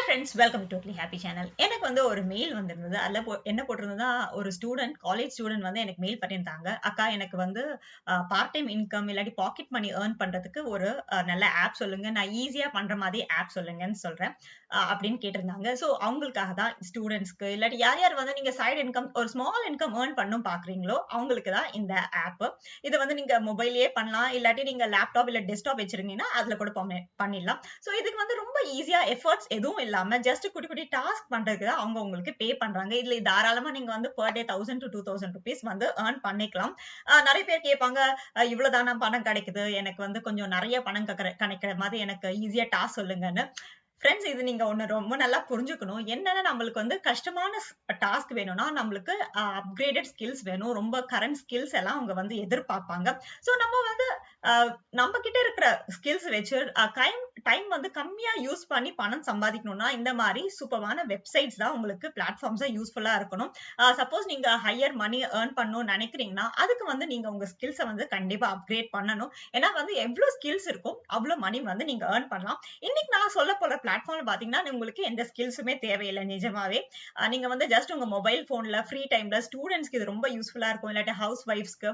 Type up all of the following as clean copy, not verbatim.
Friends welcome to totally happy channel. எனக்கு வந்து ஒரு மெயில் வந்திருந்தது. அதுல என்ன போட்டிருந்ததுன்னா, ஒரு காலேஜ் ஸ்டூடெண்ட் வந்து எனக்கு மெயில் பண்ணியிருந்தாங்க. அக்கா எனக்கு வந்து பார்ட் டைம் இன்கம் இல்லாட்டி பாக்கெட் மணி ஏர்ன் பண்றதுக்கு ஒரு நல்ல ஆப் சொல்லுங்க. நான் ஈஸியா பண்ற மாதிரி ஆப் சொல்லுங்கன்னு சொல்றேன். அப்படின்னு கேட்டிருந்தாங்க. ஸோ அவங்களுக்காக தான் ஸ்டூடெண்ட்ஸ்க்கு இல்லாட்டி யார் யார் வந்து நீங்க சைடு இன்கம் ஒரு ஸ்மால் இன்கம் ஏர்ன் பண்ணணும் பாக்குறீங்களோ அவங்களுக்கு தான் இந்த ஆப். இதை வந்து நீங்க மொபைல்லயே பண்ணலாம். இல்லாட்டி நீங்க லேப்டாப் இல்ல டெஸ்க்டாப் வச்சிருந்தீங்கன்னா அதுல கூட பண்ணிடலாம். ஸோ இதுக்கு வந்து ரொம்ப ஈஸியா எஃபர்ட்ஸ் எதுவும் இல்லாம ஜஸ்ட் குட்டி குட்டி டாஸ்க் பண்றதுக்கு தான் அவங்க உங்களுக்கு பே பண்றாங்க. இதுல தாராளமா நீங்க வந்து பெர் டே 1000 to 2000 rupees வந்து ஏர்ன் பண்ணிக்கலாம். நிறைய பேர் கேட்பாங்க, இவ்வளவுதானா பணம் கிடைக்குது, எனக்கு வந்து கொஞ்சம் நிறைய பணம் கிடைக்கிற மாதிரி எனக்கு ஈஸியா டாஸ்க் சொல்லுங்கன்னு. ஃப்ரெண்ட்ஸ், இது நீங்க ஒண்ணு ரொம்ப நல்லா புரிஞ்சுக்கணும். என்னன்னா நம்மளுக்கு வந்து கஷ்டமான டாஸ்க் வேணும்னா நம்மளுக்கு அப்கிரேடட் ஸ்கில்ஸ் வேணும். ரொம்ப கரண்ட் ஸ்கில்ஸ் எல்லாம் அவங்க வந்து எதிர்பார்ப்பாங்க. சோ நம்ம வந்து நம்ம கிட்ட இருக்கிற ஸ்கில்ஸ் வச்சு டைம் வந்து கம்மியா யூஸ் பண்ணி பணம் சம்பாதிக்கணும்னா இந்த மாதிரி சூப்பரான வெப்சைட்ஸ் தான் உங்களுக்கு பிளாட்ஃபார்ம்ஸா யூஸ்ஃபுல்லா இருக்கணும். சப்போஸ் நீங்க ஹையர் மணி ஏர்ன் பண்ணணும்னு நினைக்கிறீங்கன்னா அதுக்கு வந்து நீங்க உங்க ஸ்கில்ஸை வந்து கண்டிப்பா அப்கிரேட் பண்ணணும். ஏன்னா வந்து எவ்வளவு ஸ்கில்ஸ் இருக்கும் அவ்வளவு மணி வந்து நீங்க ஏர்ன் பண்ணலாம். இன்னைக்கு நான் சொல்ல போற பிளாட்ஃபார்ம் பாத்தீங்கன்னா உங்களுக்கு எந்த ஸ்கில்ஸுமே தேவையில்லை. நிஜமாவே நீங்க வந்து ஜஸ்ட் உங்க மொபைல் போன்ல ஃப்ரீ டைம்ல ஸ்டூடெண்ட்ஸ்க்கு இது ரொம்ப யூஸ்ஃபுல்லா இருக்கும். இல்லாட்டி ஹவுஸ் ஒய்ஃப்ஸ்க்கு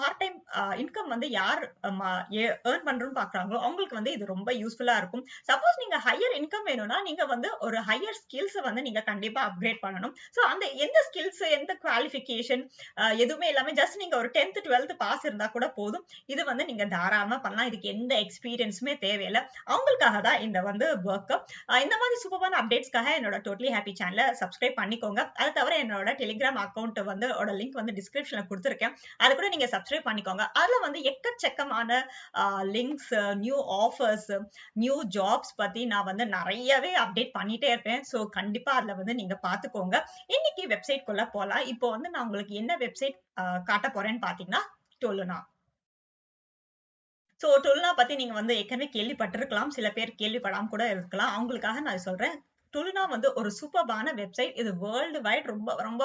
பார்ட் டைம் இன்கம் வந்து யார் ஏர்ன் பண்றோம்னு பாக்குறாங்களோ அவங்களுக்கு வந்து இது ரொம்ப யூஸ்ஃபுல்லா இருக்கும். சப்போஸ் நீங்க ஹையர் இன்கம் வேணும்னா நீங்க வந்து ஒரு ஹையர் ஸ்கில்ஸ் வந்து நீங்க கண்டிப்பா அப்கிரேட் பண்ணணும். சோ அந்த எந்த ஸ்கில்ஸ் எந்த குவாலிஃபிகேஷன் எதுவுமே இல்லாம ஜஸ்ட் நீங்க ஒரு 10th 12th பாஸ் இருந்தா கூட போதும். இது வந்து நீங்க தாராளமா பண்ணலாம். இதுக்கு எந்த எக்ஸ்பீரியன்ஸுமே தேவையில்லை. அவங்களுக்காக தான் இந்த வந்து ஒர்க். இந்த மாதிரி சூப்பரான அப்டேட்ஸ்க்காக என்னோட டோட்லி ஹாப்பி சேனலை சப்ஸ்கிரைப் பண்ணிக்கோங்க. அது தவிர என்னோட டெலிகிராம் அக்கௌண்ட் வந்து லிங்க் வந்து டிஸ்கிரிப்ஷன்ல கொடுத்துருக்கேன். அது கூட நீங்க சப்ஸ்கிரைப் பண்ணிக்கோங்க. அதுல வந்து எக்கச்சக்கமான links, new offers, new jobs பத்தி நான் வந்து நிறையவே அப்டேட் பண்ணிட்டே இருப்பேன். சோ கண்டிப்பா அதுல வந்து நீங்க பாத்துக்கோங்க. இன்னைக்கு வெப்சைட் குள்ள போலாம். இப்போ வந்து நான் உங்களுக்கு என்ன வெப்சைட் காட்ட போறேன்னு பாத்தீங்கன்னா டொலுனா. சோ டொலுனா பத்தி நீங்க வந்து ஏற்கனவே கேள்விப்பட்டிருக்கலாம். சில பேர் கேள்விப்படாம கூட இருக்கலாம். அவங்களுக்காக நான் சொல்றேன். டொலுனா வந்து ஒரு சூப்பர்பான வெப்சைட். இது வேர்ல்டு வைட் ரொம்ப ரொம்ப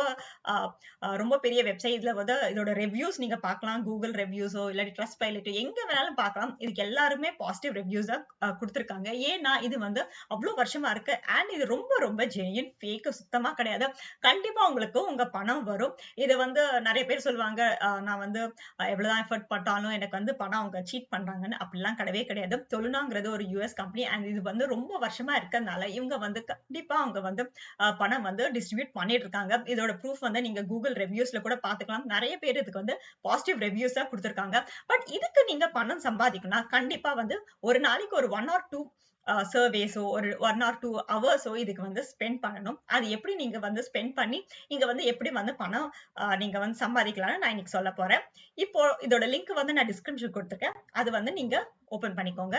ரொம்ப பெரிய வெப்சைட். இதுல வந்து இதோட ரிவ்யூஸ் நீங்க பார்க்கலாம். கூகுள் ரிவ்யூஸோ இல்லாட்டி ட்ரஸ்ட் பைலட்டோ எங்க வேணாலும் பார்க்கலாம். இதுக்கு எல்லாருமே பாசிட்டிவ் ரிவ்யூஸ் தான் கொடுத்திருக்காங்க. ஏன்னா இது வந்து அவ்வளவு வருஷமா இருக்கு. அண்ட் இது ரொம்ப ரொம்ப ஜெனியன், ஃபேக் சுத்தமா கிடையாது. கண்டிப்பா உங்களுக்கு உங்க பணம் வரும். இது வந்து நிறைய பேர் சொல்லுவாங்க, நான் வந்து எவ்வளவுதான் எஃபர்ட் பட்டாலும் எனக்கு வந்து பணம் அவங்க சீட் பண்றாங்கன்னு. அப்படிலாம் கிடையவே கிடையாது. டொலுனாங்கிறது ஒரு யூஎஸ் கம்பெனி. அண்ட் இது வந்து ரொம்ப வருஷமா இருக்கறதுனால இவங்க வந்து கண்டிப்பா அவங்க வந்து பணம் வந்து டிஸ்ட்ரிபியூட் பண்ணிட்டு இருக்காங்க. இதோட ப்ரூஃப் வந்து நீங்க கூகுள் ரிவ்யூஸ்ல கூட பாத்துக்கலாம். நிறைய பேர் இதுக்கு வந்து பாசிட்டிவ் ரிவ்யூஸ் தான் கொடுத்திருக்காங்க. பட் இதுக்கு நீங்க பணம் சம்பாதிக்கணும்னா கண்டிப்பா வந்து ஒரு நாளைக்கு ஒரு 1 or 2 சர்வேஸோ ஒரு 1 or 2 ஹவர்ஸோ இதுக்கு வந்து ஸ்பெண்ட் பண்ணணும். அது எப்படி நீங்க வந்து ஸ்பெண்ட் பண்ணி நீங்க வந்து எப்படி வந்து பணம் நீங்க வந்து சம்பாதிக்கலாம்னு நான் இன்னைக்கு சொல்ல போறேன். இப்போ இதோட லிங்க் வந்து நான் டிஸ்கிரிப்ஷன் கொடுத்துருக்கேன். அது வந்து நீங்க ஓபன் பண்ணிக்கோங்க.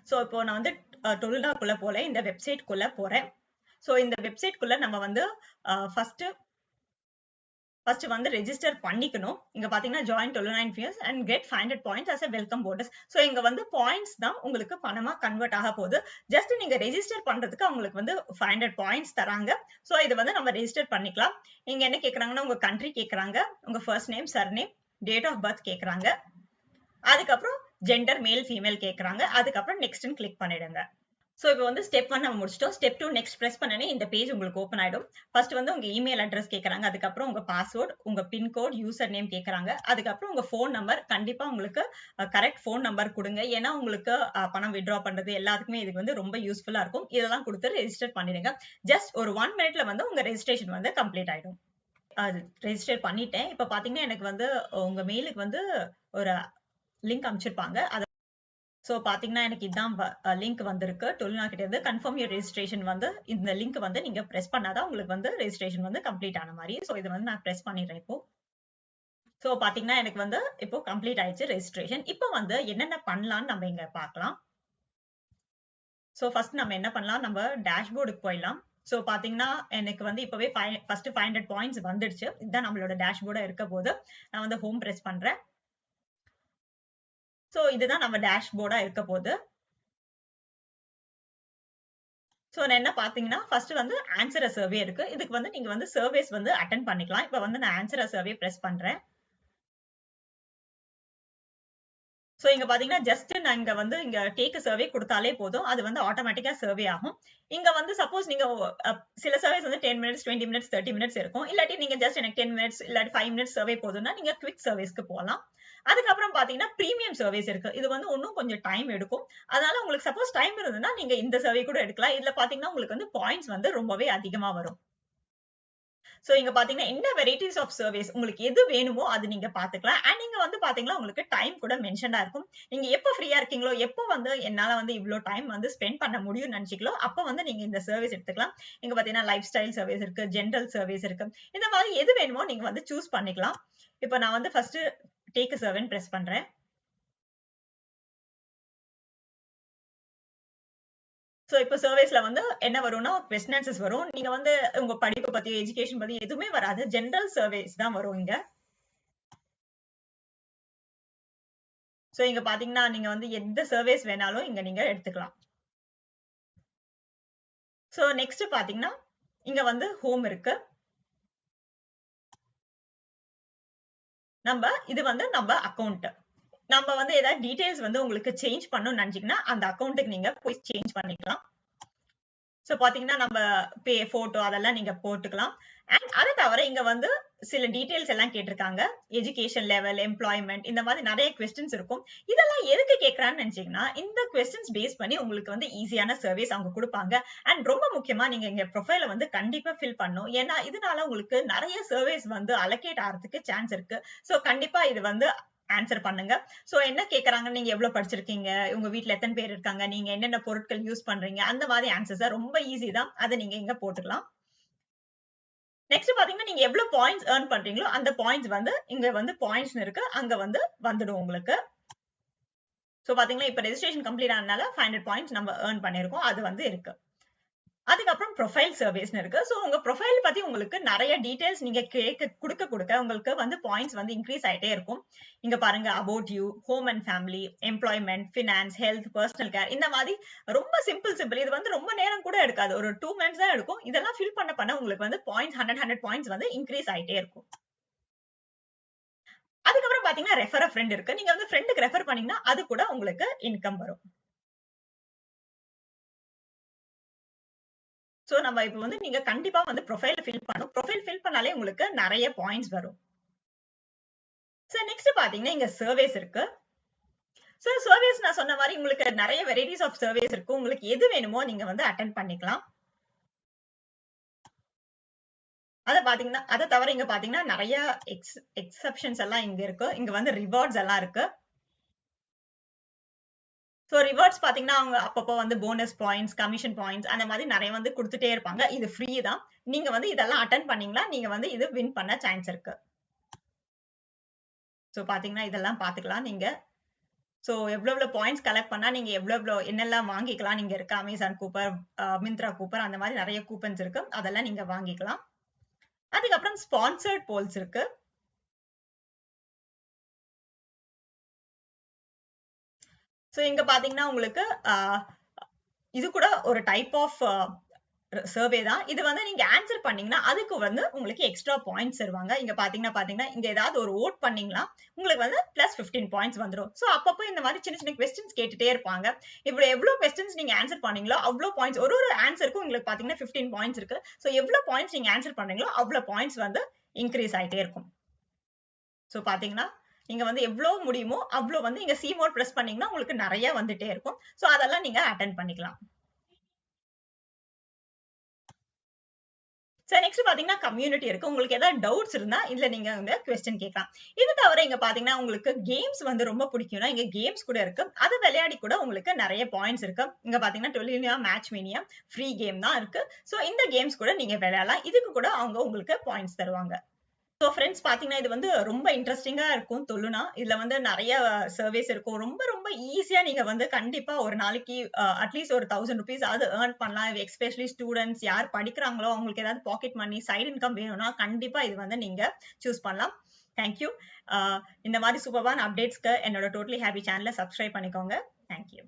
சோ இப்போ நான் வந்து டொலுனாக்குள்ள போல இந்த வெப்சைட் குள்ள போறேன். சோ இந்த வெப்சைட் குள்ள நம்ம வந்து ஃபர்ஸ்ட் வந்து ரெஜிஸ்டர் பண்ணிக்கணும். இங்க பாத்தீங்கன்னா join Toluna influencers and get 500 points as a welcome bonus. So இங்க வந்து பாயிண்ட்ஸ் தான் உங்களுக்கு பணமா கன்வெர்ட் ஆக போகுது. ஜஸ்ட் நீங்க ரெஜிஸ்டர் பண்றதுக்கு உங்களுக்கு வந்து 500 பாயிண்ட்ஸ் தராங்க. சோ இது வந்து நம்ம ரெஜிஸ்டர் பண்ணிக்கலாம். இங்க என்ன கேக்குறாங்கன்னா உங்க கண்ட்ரி கேக்குறாங்க, உங்க first name, surname, date of birth கேக்குறாங்க. அதுக்கப்புறம் ஜெண்டர் மேல் ஃபீமேல் கேக்குறாங்க. அதுக்கப்புறம் நெக்ஸ்ட்னு கிளிக் பண்ணிடுங்க. சோ இப்போ வந்து ஸ்டெப் 1 நம்ம முடிச்சிட்டோம். ஸ்டெப் 2 நெக்ஸ்ட் பிரஸ் பண்ணனே இந்த பேஜ் உங்களுக்கு ஓபன் ஆயிடும். ஃபர்ஸ்ட் வந்து உங்க இமெயில் அட்ரஸ் கேக்குறாங்க. அதுக்கப்புறம் உங்க பாஸ்வேர்ட், உங்க பின் கோட், யூசர் நேம் கேக்குறாங்க. அதுக்கப்புறம் உங்க போன் நம்பர். கண்டிப்பா உங்களுக்கு கரெக்ட் போன் நம்பர் கொடுங்க. ஏன்னா உங்களுக்கு பணம் வித்ட்ரா பண்றது எல்லாத்துக்குமே இதுக்கு வந்து ரொம்ப யூஸ்ஃபுல்லா இருக்கும். இதெல்லாம் கொடுத்து ரெஜிஸ்டர் பண்ணிடுங்க. ஜஸ்ட் ஒரு 1 மினிட்ல வந்து உங்க ரெஜிஸ்ட்ரேஷன் வந்து கம்ப்ளீட் ஆயிடும். அது ரெஜிஸ்டர் பண்ணிட்டேன். இப்ப பாத்தீங்கன்னா எனக்கு வந்து உங்க மெயிலுக்கு வந்து ஒரு லிங்க் அனுப்பிச்சிருப்பாங்க. சோ பாத்தீங்கன்னா எனக்கு இதான் லிங்க் வந்திருக்கு. டொலுனா கிட்ட இருந்து கன்ஃபார்ம் யூர் ரெஜிஸ்ட்ரேஷன் வந்து இந்த லிங்க் வந்து நீங்க பிரஸ் பண்ணாதான் உங்களுக்கு வந்து ரெஜிஸ்ட்ரேஷன் வந்து கம்ப்ளீட் ஆன மாதிரி. சோ இது வந்து நான் பிரஸ் பண்ணிடுறேன் இப்போ. சோ பாத்தீங்கன்னா எனக்கு வந்து இப்போ கம்ப்ளீட் ஆயிடுச்சு ரெஜிஸ்ட்ரேஷன். இப்போ வந்து என்னென்ன பண்ணலாம்னு நம்ம இங்க பார்க்கலாம். சோ ஃபர்ஸ்ட் நம்ம என்ன பண்ணலாம், நம்ம டேஷ்போர்டுக்கு போயிடலாம். சோ பாத்தீங்கன்னா எனக்கு வந்து இப்பவே ஃபர்ஸ்ட் 500 பாயிண்ட்ஸ் வந்துடுச்சு. இதுதான் நம்மளோட டேஷ்போர்டா இருக்க போது. நான் வந்து ஹோம் பிரஸ் பண்றேன். சோ இதுதான் நம்ம டேஷ்போர்டா இருக்க போது. சோ நான் என்ன பாத்தீங்கன்னா ஃபர்ஸ்ட் வந்து ஆன்சர் சர்வே இருக்கு. இதுக்கு வந்து நீங்க வந்து சர்வேஸ் வந்து அட்டெண்ட் பண்ணிக்கலாம். இப்ப வந்து நான் ஆன்சர் சர்வே பிரஸ் பண்றேன். சோ இங்க பாத்தீங்கன்னா ஜஸ்ட் நாங்க வந்து இங்க டேக் சர்வே கொடுத்தாலே போதும், அது வந்து ஆட்டோமேட்டிக்கா சர்வே ஆகும். இங்க வந்து சப்போஸ் நீங்க சில சர்வேஸ் வந்து 10 மினிட்ஸ் 20 மினிட்ஸ் 30 மினிட்ஸ் இருக்கும். இல்லாட்டி நீங்க ஜஸ்ட் எனக்கு 10 மினிட்ஸ் இல்லாட்டி 5 மினிட்ஸ் சர்வே போதும்னா நீங்க குவிக் சர்வேஸ்க்கு போகலாம். அதுக்கப்புறம் பாத்தீங்கன்னா பிரீமியம் சர்வேஸ் இருக்கு. இது வந்து இன்னும் கொஞ்சம் டைம் எடுக்கும். அதனால உங்களுக்கு சப்போஸ் டைம் இருந்ததுன்னா நீங்க இந்த சர்வே கூட எடுக்கலாம். இதுல பாத்தீங்கன்னா உங்களுக்கு வந்து பாயிண்ட்ஸ் வந்து ரொம்பவே அதிகமா வரும். சோ இங்க பாத்தீங்கன்னா என்ன வெரைட்டிஸ் ஆஃப் சர்வீஸ் உங்களுக்கு எது வேணுமோ அது நீங்க பாத்துக்கலாம். அண்ட் நீங்க வந்து பாத்தீங்கன்னா உங்களுக்கு டைம் கூட மென்ஷனா இருக்கும். நீங்க எப்ப ஃப்ரீயா இருக்கீங்களோ, எப்ப வந்து என்னால வந்து இவ்ளோ டைம் வந்து ஸ்பெண்ட் பண்ண முடியும்னு நினைச்சீங்களோ, அப்ப வந்து நீங்க இந்த சர்வீஸ் எடுத்துக்கலாம். இங்க பாத்தீங்கன்னா லைஃப் ஸ்டைல் சர்வீஸ் இருக்கு, ஜெனரல் சர்வீஸ் இருக்கு. இந்த மாதிரி எது வேணுமோ நீங்க வந்து சூஸ் பண்ணிக்கலாம். இப்ப நான் வந்து ஃபர்ஸ்ட் டேக் a சர்வேன்னு பிரஸ் பண்றேன். சோ இப்ப சர்வேஸ்ல வந்து என்ன வரும்னா கொஸ்டின் ஆன்சர்ஸ் வரும். நீங்க வந்து உங்க படிப்பை பத்தி, எஜுகேஷன் பத்தி எதுவுமே வராது. ஜெனரல் சர்வேஸ் தான் வரும் இங்க. சோ இங்க பாத்தீங்கன்னா நீங்க வந்து எந்த சர்வேஸ் வேணாலும் இங்க நீங்க எடுத்துக்கலாம். சோ நெக்ஸ்ட் பாத்தீங்கன்னா இங்க வந்து ஹோம் இருக்கு. இது வந்து நம்ம அக்கவுண்ட். நம்ம வந்து ஏதாவது டீடைல்ஸ் வந்து உங்களுக்கு சேஞ்ச் பண்ணணும்னு நினைச்சீங்கன்னா அந்த அக்கவுண்ட்டுக்கு நீங்க போய் சேஞ்ச் பண்ணிக்கலாம். சோ பாத்தீங்கன்னா நம்ம பே போட்டோ அதெல்லாம் நீங்க போட்டுக்கலாம். அண்ட் அதை தவிர இங்க வந்து சில டீடைல்ஸ் எல்லாம் கேட்டிருக்காங்க. எஜுகேஷன் லெவல், எம்ப்ளாய்மெண்ட், இந்த மாதிரி நிறைய கொஸ்டின்ஸ் இருக்கும். இதெல்லாம் எதுக்கு கேட்கறான்னு நினைச்சீங்கன்னா இந்த கொஸ்டின்ஸ் பேஸ் பண்ணி உங்களுக்கு வந்து ஈஸியான சர்வீஸ் அவங்க கொடுப்பாங்க. அண்ட் ரொம்ப முக்கியமா நீங்க இங்க ப்ரொஃபைல வந்து கண்டிப்பா ஃபில் பண்ணணும். ஏன்னா இதனால உங்களுக்கு நிறைய சர்வீஸ் வந்து அலோகேட் ஆகிறதுக்கு சான்ஸ் இருக்கு. சோ கண்டிப்பா இது வந்து ஆன்சர் பண்ணுங்க. சோ என்ன கேக்குறாங்க, நீங்க எவ்வளவு படிச்சிருக்கீங்க, உங்க வீட்ல எத்தனை பேர் இருக்காங்க, நீங்க என்னென்ன பொருட்கள் யூஸ் பண்றீங்க, அந்த மாதிரி ஆன்சர்ஸ் ரொம்ப ஈஸி தான். அதை நீங்க இங்க போட்டுக்கலாம். நெக்ஸ்ட் பாத்தீங்கன்னா நீங்க எவ்வளவு பாயிண்ட்ஸ் earn பண்றீங்களோ அந்த பாயிண்ட்ஸ் வந்து இங்க வந்து பாயிண்ட்ஸ் இருக்கு, அங்க வந்து வந்துடும் உங்களுக்கு. சோ பாத்தீங்கன்னா இப்ப ரெஜிஸ்ட்ரேஷன் கம்ப்ளீட் ஆனனால 500 பாயிண்ட்ஸ் நம்ம earn பண்ணிருக்கோம். அது வந்து இருக்கு. அதுக்கப்புறம் ப்ரொஃபைல் சர்வீஸ்னு இருக்கு. சோ உங்க ப்ரொஃபைல் பத்தி உங்களுக்கு நிறைய டீடைல்ஸ் நீங்க கொடுக்க உங்களுக்கு வந்து பாயிண்ட்ஸ் வந்து இன்க்ரீஸ் ஆயிட்டே இருக்கும். இங்க பாருங்க about you, home and family, employment, finance, health, personal care, இந்த மாதிரி ரொம்ப சிம்பிள். இது வந்து ரொம்ப நேரம் கூட எடுக்காது. ஒரு 2 மினிட்ஸ் தான் எடுக்கும். இதெல்லாம் ஃபில் பண்ண உங்களுக்கு வந்து பாயிண்ட்ஸ் 100 பாயிண்ட்ஸ் வந்து இன்க்ரீஸ் ஆயிட்டே இருக்கும். அதுக்கப்புறம் பாத்தீங்கன்னா ரெஃபர் a ஃப்ரெண்ட் இருக்கு. நீங்க வந்து ஃப்ரெண்டுக்கு ரெஃபர் பண்ணீங்கன்னா அது கூட உங்களுக்கு இன்கம் வரும். சோ நம்ம இப்ப வந்து நீங்க கண்டிப்பா வந்து ப்ரொஃபைல் ஃபில் பண்ணணும். ப்ரொஃபைல் ஃபில் பண்ணாலே உங்களுக்கு நிறைய பாயிண்ட்ஸ் வரும். சோ நெக்ஸ்ட் பாத்தீங்கன்னா இங்க சர்வேஸ் இருக்கு. சோ சர்வேஸ் நான் சொன்ன மாதிரி உங்களுக்கு நிறைய வெரைட்டிஸ் ஆஃப் சர்வேஸ் இருக்கு. உங்களுக்கு எது வேணுமோ நீங்க வந்து அட்டெண்ட் பண்ணிக்கலாம். அதை தவிர இங்க பாத்தீங்கன்னா நிறைய எக்ஸெப்ஷன்ஸ் எல்லாம் இங்க இருக்கு. இங்க வந்து ரிவார்ட்ஸ் எல்லாம் இருக்கு. சோ ரிவார்ட்ஸ் பாத்தீங்கன்னா அவங்க அப்பப்போ வந்து போனஸ் பாயிண்ட்ஸ், கமிஷன் பாயிண்ட்ஸ் அந்த மாதிரி நிறைய வந்து கொடுத்துட்டே இருப்பாங்க. இது ஃப்ரீ தான். நீங்க வந்து இதெல்லாம் அட்டெண்ட் பண்ணீங்களா நீங்க வந்து இது வின் பண்ண சான்ஸ் இருக்கு. சோ பாத்தீங்கன்னா இதெல்லாம் பாத்துக்கலாம் நீங்க. சோ எவ்வளவு பாயிண்ட்ஸ் கலெக்ட் பண்ணா நீங்க எவ்வளவு என்னெல்லாம் வாங்கிக்கலாம். நீங்க இருக்க அமேசான் கூப்பர், மிந்த்ரா கூப்பர், அந்த மாதிரி நிறைய கூப்பன்ஸ் இருக்கு. அதெல்லாம் நீங்க வாங்கிக்கலாம். அதுக்கப்புறம் ஸ்பான்சர்ட் போல்ஸ் இருக்கு. சோ இங்க பாத்தீங்கன்னா உங்களுக்கு இது கூட ஒரு டைப் ஆஃப் சர்வே தான். இது வந்து நீங்க ஆன்சர் பண்ணீங்கன்னா அதுக்கு வந்து உங்களுக்கு எக்ஸ்ட்ரா பாயிண்ட்ஸ் தருவாங்க. இங்க பாத்தீங்கன்னா இங்க ஏதாவது ஒரு ஓட் பண்ணீங்கன்னா உங்களுக்கு வந்து +15 பாயிண்ட்ஸ் வந்துடும். சோ அப்பப்போ இந்த மாதிரி சின்ன சின்ன கொஸ்டின்ஸ் கேட்டுட்டே இருப்பாங்க. இப்படி எவ்வளவு கொஸ்டின்ஸ் நீங்க ஆன்சர் பண்ணீங்களோ அவ்வளவு பாயிண்ட்ஸ், ஒரு ஆன்சருக்கும் உங்களுக்கு பாத்தீங்கன்னா 15 பாயிண்ட்ஸ் இருக்கு. சோ எவ்வளவு பாயிண்ட்ஸ் நீங்க ஆன்சர் பண்றீங்களோ அவ்வளவு பாயிண்ட்ஸ் வந்து இன்க்ரீஸ் ஆயிட்டே இருக்கும். சோ பாத்தீங்கன்னா நீங்க வந்து எவ்வளவு முடியுமோ அவ்வளவு வந்து இங்க சி மோட் பிரஸ் பண்ணீங்கன்னா உங்களுக்கு நிறைய வந்துட்டே இருக்கும். சோ அதெல்லாம் நீங்க அட்டெண்ட் பண்ணிக்கலாம். சோ நெக்ஸ்ட் பாத்தீங்கன்னா கம்யூனிட்டி இருக்கு. உங்களுக்கு ஏதாவது டவுட்ஸ் இருந்தா இதுல நீங்க வந்து क्वेश्चन கேட்கலாம். இது தவிர இங்க பாத்தீங்கன்னா உங்களுக்கு கேம்ஸ் வந்து ரொம்ப பிடிக்கும்னா இங்க கேம்ஸ் கூட இருக்கு. அது விளையாடி கூட உங்களுக்கு நிறைய பாயிண்ட்ஸ் இருக்கு. இங்க பாத்தீங்கன்னா டொலினியா மேட்ச் மீனியா ஃப்ரீ கேம் தான் இருக்கு. சோ இந்த கேம்ஸ் கூட நீங்க விளையாடலாம். இதுக்கு கூட அவங்க உங்களுக்கு பாயிண்ட்ஸ் தருவாங்க. சோ ஃப்ரெண்ட்ஸ் பாத்தீங்கன்னா இது வந்து ரொம்ப இன்ட்ரெஸ்டிங்கா இருக்கும் தொல்லுனா. இதுல வந்து நிறைய சர்வீஸ் இருக்கும். ரொம்ப ரொம்ப ஈஸியா நீங்க வந்து கண்டிப்பா ஒரு நாளைக்கு அட்லீஸ்ட் ஒரு 1000 ருபீஸ் ஆவது ஏர்ன் பண்ணலாம். எஸ்பெஷலி ஸ்டூடெண்ட்ஸ் யார் படிக்கிறாங்களோ அவங்களுக்கு ஏதாவது பாக்கெட் மணி, சைடு இன்கம் வேணும்னா கண்டிப்பா இது வந்து நீங்க சூஸ் பண்ணலாம். தேங்க்யூ. இந்த மாதிரி சூப்பர்வான அப்டேட்ஸ்க்கு என்னோட டோட்டலி ஹாப்பி சேனலை சப்ஸ்கிரைப் பண்ணிக்கோங்க. தேங்க்யூ.